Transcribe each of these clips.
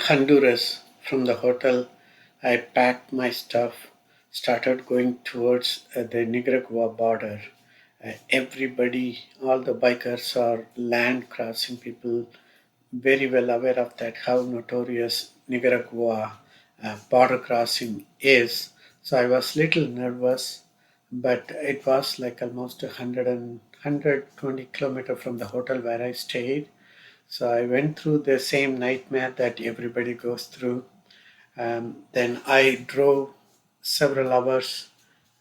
Honduras. From the hotel, I packed my stuff, started going towards the Nicaragua border. Everybody, all the bikers are land crossing people, very well aware of that, how notorious Nicaragua border crossing is. So I was little nervous, but it was like almost 120 kilometer from the hotel where I stayed. So I went through the same nightmare that everybody goes through. Then I drove several hours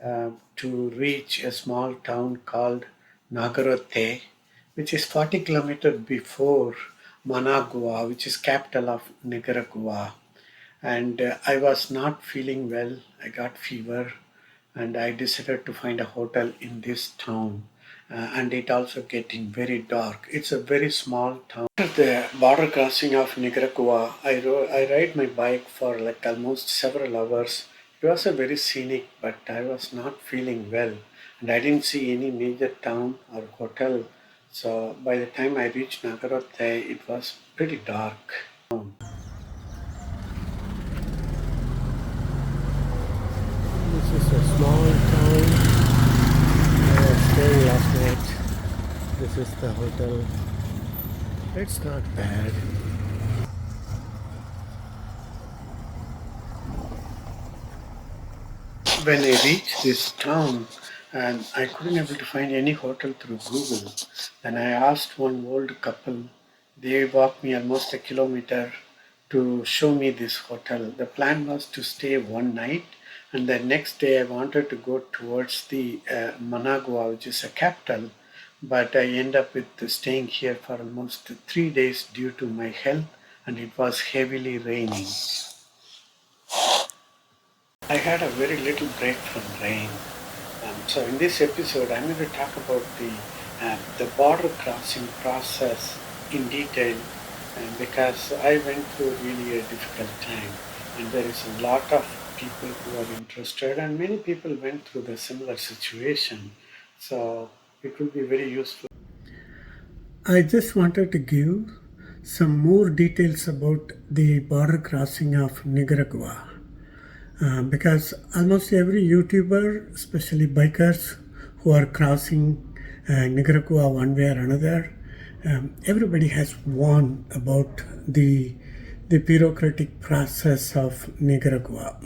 to reach a small town called Nagarothe, which is 40 kilometers before Managua, which is capital of Nicaragua. And I was not feeling well. I got fever, and I decided to find a hotel in this town. And it also getting very dark. It's a very small town. At the border crossing of Nicaragua, I ride my bike for like almost several hours. It was a very scenic, but I was not feeling well, and I didn't see any major town or hotel. So by the time I reached Nagarothe, it was pretty dark. This is a small town. I was staying last night. This is the hotel. It's not bad. When I reached this town, and I couldn't able to find any hotel through Google, then I asked one old couple. They walked me almost a kilometer to show me this hotel. The plan was to stay one night, and the next day I wanted to go towards the Managua, which is a capital, but I end up with staying here for almost 3 days due to my health, and it was heavily raining. I had a very little break from rain. So in this episode, I'm going to talk about the border crossing process in detail, because I went through really a difficult time, and there is a lot of people who are interested, and many people went through the similar situation. So it will be very useful. I just wanted to give some more details about the border crossing of Nicaragua. Because almost every YouTuber, especially bikers who are crossing Nicaragua one way or another, everybody has warned about the bureaucratic process of Nicaragua.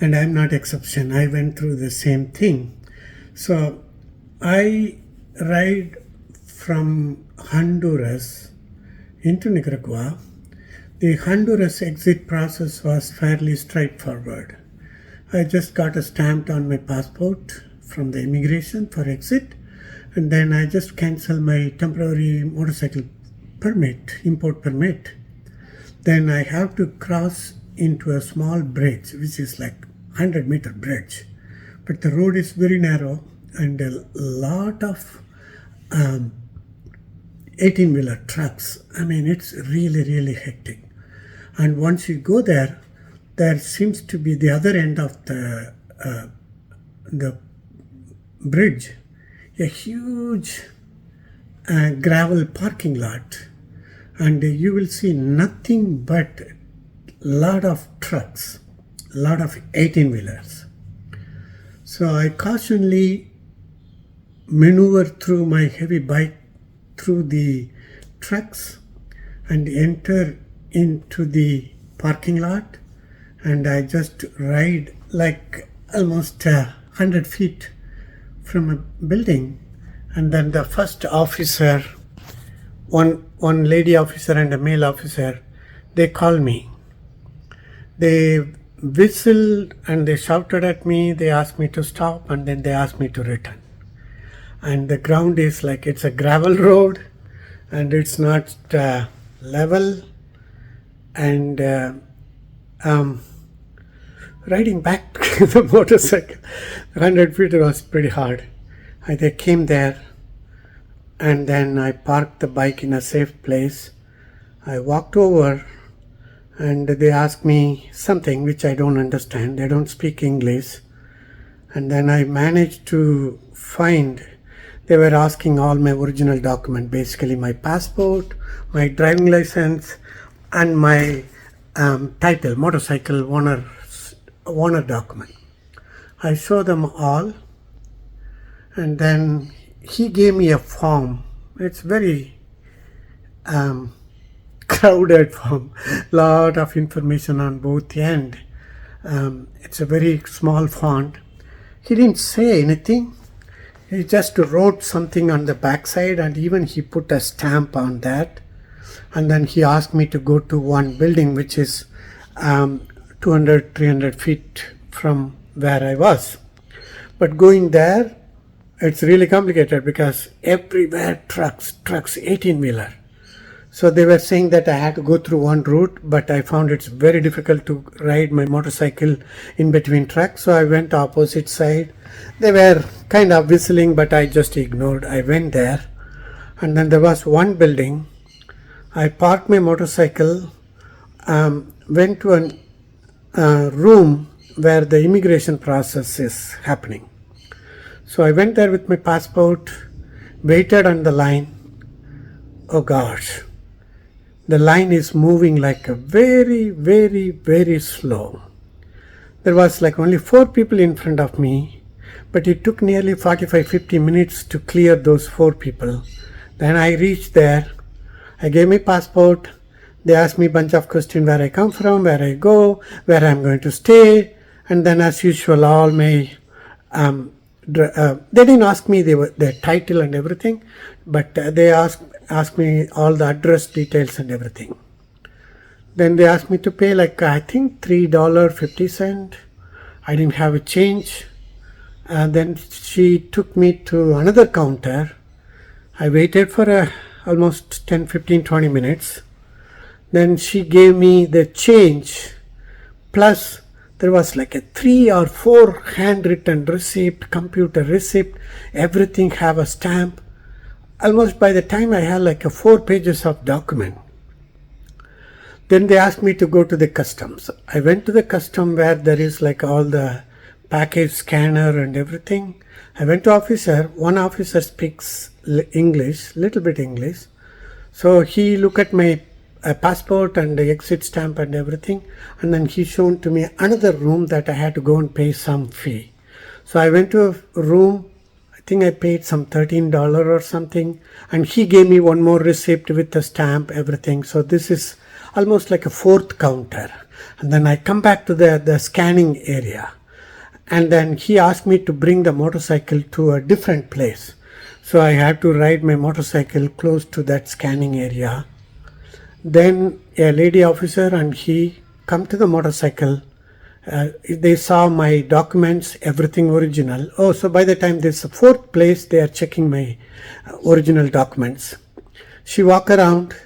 And I'm not exception. I went through the same thing. So I ride from Honduras into Nicaragua. The Honduras exit process was fairly straightforward. I just got a stamp on my passport from the immigration for exit, and then I just canceled my temporary motorcycle permit, import permit. Then I have to cross into a small bridge, which is like 100-meter bridge. But the road is very narrow, and a lot of 18-wheeler trucks. I mean, it's really, really hectic. And once you go there, there seems to be the other end of the bridge, a huge gravel parking lot, and you will see nothing but lot of trucks, lot of 18-wheelers. So I cautionally maneuver through my heavy bike through the trucks and enter into the parking lot, and I just ride like almost 100 feet from a building, and then the first officer, one lady officer and a male officer, they called me. They whistled and they shouted at me. They asked me to stop, and then they asked me to return. And the ground is like, it's a gravel road, and it's not level. And riding back to the motorcycle, 100 feet was pretty hard. They came there, and then I parked the bike in a safe place. I walked over, and they asked me something which I don't understand. They don't speak English. And then I managed to find, they were asking all my original document, basically my passport, my driving license, and my title, motorcycle owner document. I show them all, and then he gave me a form. It's very crowded form, lot of information on both ends. It's a very small font. He didn't say anything. He just wrote something on the backside, and even he put a stamp on that. And then he asked me to go to one building which is 200, 300 feet from where I was. But going there, it's really complicated because everywhere trucks, 18-wheeler. So they were saying that I had to go through one route, but I found it's very difficult to ride my motorcycle in between trucks. So I went opposite side. They were kind of whistling, but I just ignored. I went there, and then there was one building. I parked my motorcycle, went to a room where the immigration process is happening. So I went there with my passport, waited on the line. Oh gosh, the line is moving like a very, very, very slow. There was like only 4 people in front of me, but it took nearly 45-50 minutes to clear those 4 people. Then I reached there. I gave my passport. They asked me a bunch of questions, where I come from, where I go, where I'm going to stay, and then as usual all my they didn't ask me their title and everything, but they asked me all the address details and everything. Then they asked me to pay like I think $3.50. I didn't have a change. And then she took me to another counter. I waited for almost 10, 15, 20 minutes. Then she gave me the change, plus there was like a 3 or 4 handwritten receipt, computer receipt, everything have a stamp. Almost by the time I had like 4 pages of document. Then they asked me to go to the customs. I went to the custom where there is like all the package scanner and everything. I went to officer. One officer speaks English, little bit English. So he looked at my passport and the exit stamp and everything, and then he shown to me another room that I had to go and pay some fee. So I went to a room. I think I paid some $13 or something, and he gave me one more receipt with the stamp, everything. So this is almost like a 4th counter. And then I come back to the scanning area, and then he asked me to bring the motorcycle to a different place. So I had to ride my motorcycle close to that scanning area. Then a lady officer and he come to the motorcycle. They saw my documents, everything original. Oh, so by the time there's a 4th place, they are checking my original documents. She walk around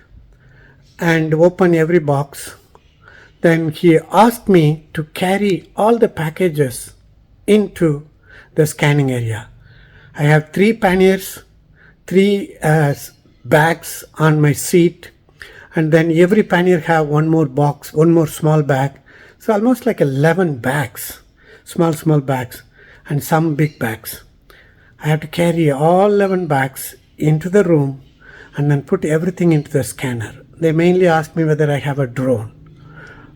and open every box. Then he asked me to carry all the packages into the scanning area. I have 3 panniers, 3 bags on my seat, and then every pannier have one more box, one more small bag. So almost like 11 bags, small bags, and some big bags. I have to carry all 11 bags into the room and then put everything into the scanner. They mainly asked me whether I have a drone.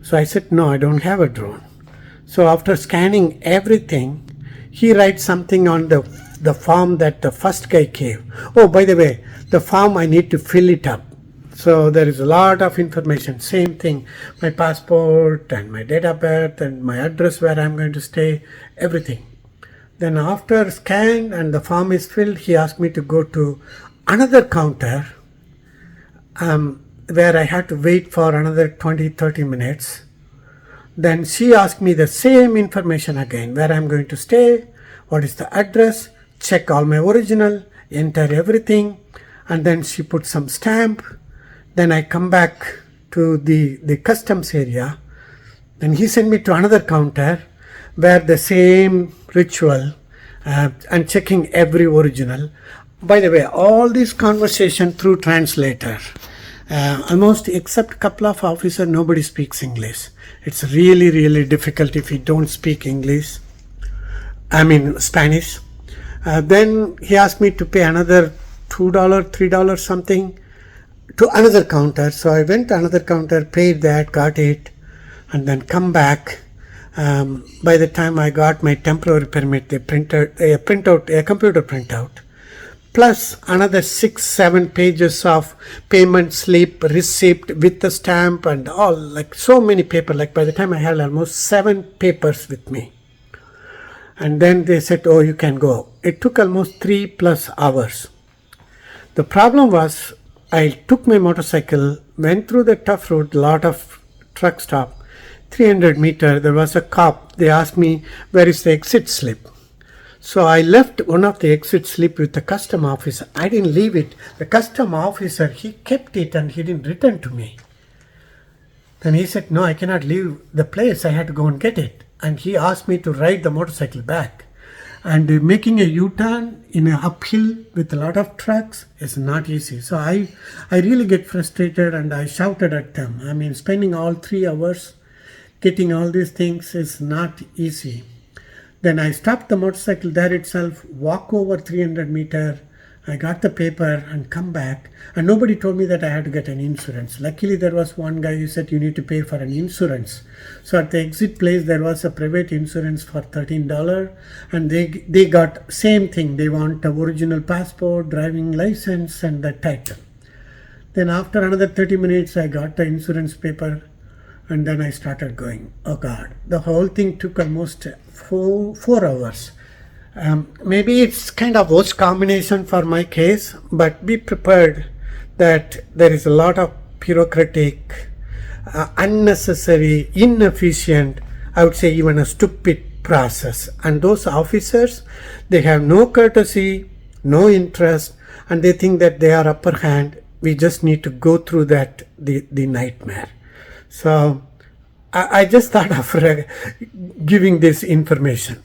So I said, no, I don't have a drone. So after scanning everything, he writes something on the form that the first guy gave. Oh, by the way, the form I need to fill it up. So there is a lot of information, same thing, my passport and my date of birth and my address where I'm going to stay, everything. Then after scan and the form is filled, he asked me to go to another counter where I had to wait for another 20-30 minutes. Then she asked me the same information again, where I'm going to stay, what is the address, check all my original, enter everything, and then she put some stamp. Then I come back to the customs area. Then he sent me to another counter where the same ritual and checking every original. By the way, all this conversation through translator. Almost except a couple of officers, nobody speaks English. It's really, really difficult if you don't speak English. Spanish. Then he asked me to pay another $2, $3 something. to another counter. So I went to another counter, paid that, got it, and then come back. By the time I got my temporary permit, they printed a computer printout, plus another 6-7 pages of payment slip, receipt with the stamp and all, like so many paper. Like by the time I had almost 7 papers with me. And then they said, oh, you can go. It took almost 3+ hours. The problem was, I took my motorcycle, went through the tough road, lot of truck stop, 300 meter, there was a cop. They asked me, where is the exit slip? So I left one of the exit slip with the custom officer. I didn't leave it. The custom officer, he kept it and he didn't return to me. Then he said, no, I cannot leave the place. I had to go and get it. And he asked me to ride the motorcycle back. And making a U-turn in an uphill with a lot of trucks is not easy. So I really get frustrated and I shouted at them. I mean, spending all 3 hours getting all these things is not easy. Then I stopped the motorcycle there itself, walk over 300 meter. I got the paper and come back. And nobody told me that I had to get an insurance. Luckily, there was one guy who said you need to pay for an insurance. So at the exit place, there was a private insurance for $13. And they got same thing. They want the original passport, driving license, and the title. Then after another 30 minutes, I got the insurance paper. And then I started going. Oh God, the whole thing took almost 4 hours. Maybe it's kind of worst combination for my case, but be prepared that there is a lot of bureaucratic, unnecessary, inefficient, I would say even a stupid process. And those officers, they have no courtesy, no interest, and they think that they are upper hand. We just need to go through that, the nightmare. So I just thought of giving this information.